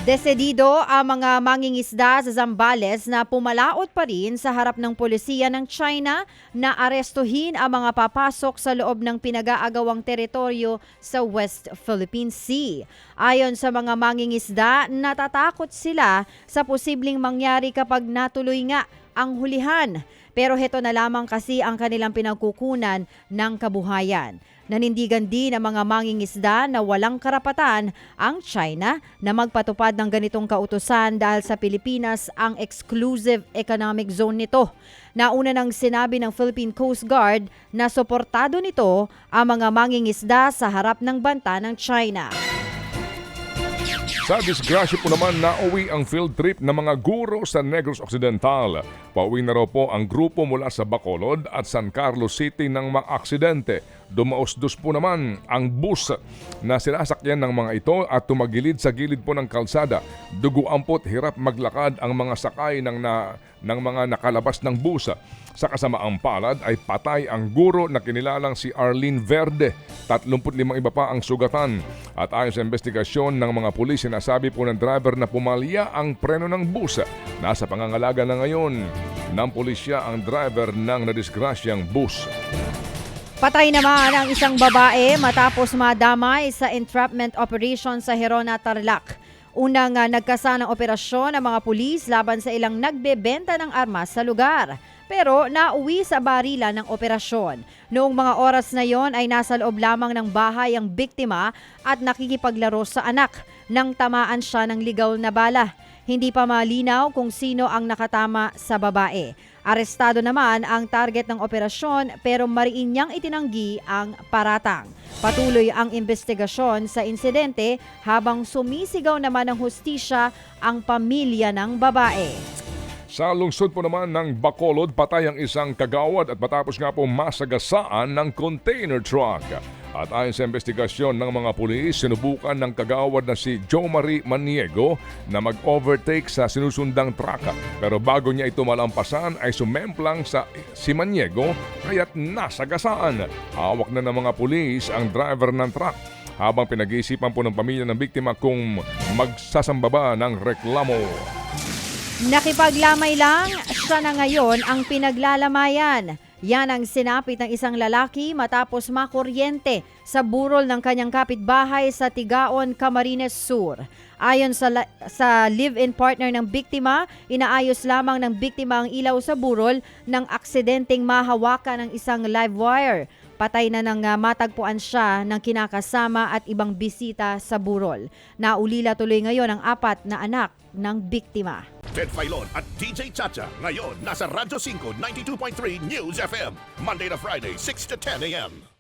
Desedido ang mga mangingisda sa Zambales na pumalaot pa rin sa harap ng pulisiya ng China na arestuhin ang mga papasok sa loob ng pinag-aagawang teritoryo sa West Philippine Sea. Ayon sa mga mangingisda, natatakot sila sa posibleng mangyari kapag natuloy nga ang hulihan. Pero heto na lamang kasi ang kanilang pinagkukunan ng kabuhayan. Nanindigan din ang mga mangingisda na walang karapatan ang China na magpatupad ng ganitong kautusan dahil sa Pilipinas ang exclusive economic zone nito. Nauna nang sinabi ng Philippine Coast Guard na suportado nito ang mga mangingisda sa harap ng banta ng China. Sa disgrasya po naman, nauwi ang field trip ng mga guro sa Negros Occidental. Pauwi na raw po ang grupo mula sa Bacolod at San Carlos City ng mga aksidente. Dumaos-dos po naman ang bus na sinasakyan ng mga ito at tumagilid sa gilid po ng kalsada. Duguan po't hirap maglakad ang mga sakay ng mga nakalabas ng bus. Sa kasamaang palad ay patay ang guro na kinilalang si Arlene Verde. 35 iba pa ang sugatan. At ayon sa investigasyon ng mga pulis, sinasabi po ng driver na pumalya ang preno ng bus. Nasa pangangalaga na ngayon ng pulisya ang driver ng nadisgrasyang bus. Patay naman ang isang babae matapos madamay sa entrapment operation sa Herona, Tarlac. Unang nagkasa ng operasyon ang mga pulis laban sa ilang nagbebenta ng armas sa lugar. Pero nauwi sa barila ng operasyon. Noong mga oras na yon ay nasa loob lamang ng bahay ang biktima at nakikipaglaro sa anak nang tamaan siya ng ligaw na bala. Hindi pa malinaw kung sino ang nakatama sa babae. Arestado naman ang target ng operasyon pero mariin niyang itinanggi ang paratang. Patuloy ang investigasyon sa insidente habang sumisigaw naman ng hustisya ang pamilya ng babae. Sa lungsod po naman ng Bacolod, patay ang isang kagawad at matapos nga po masagasaan ng container truck. At ayon sa investigasyon ng mga pulis, sinubukan ng kagawad na si Jo Marie Maniego na mag-overtake sa sinusundang truck. Pero bago niya ito malampasan ay sumemplang si Maniego kaya't nasagasaan. Hawak na ng mga pulis ang driver ng truck habang pinag-iisipan po ng pamilya ng biktima kung magsasamba ba ng reklamo. Nakipaglamay lang, siya na ngayon ang pinaglalamayan. Yan ang sinapit ng isang lalaki matapos makuryente sa burol ng kanyang kapitbahay sa Tigaon, Camarines Sur. Ayon sa live-in partner ng biktima, inaayos lamang ng biktima ang ilaw sa burol ng aksidenteng mahawakan ng isang live wire. Patay na nang matagpuan siya ng kinakasama at ibang bisita sa burol. Naulila tuloy ngayon ang 4 na anak ng biktima. Ted Filon at DJ Chacha ngayon nasa Radyo 5 92.3 News FM Monday to Friday 6 to 10 a.m.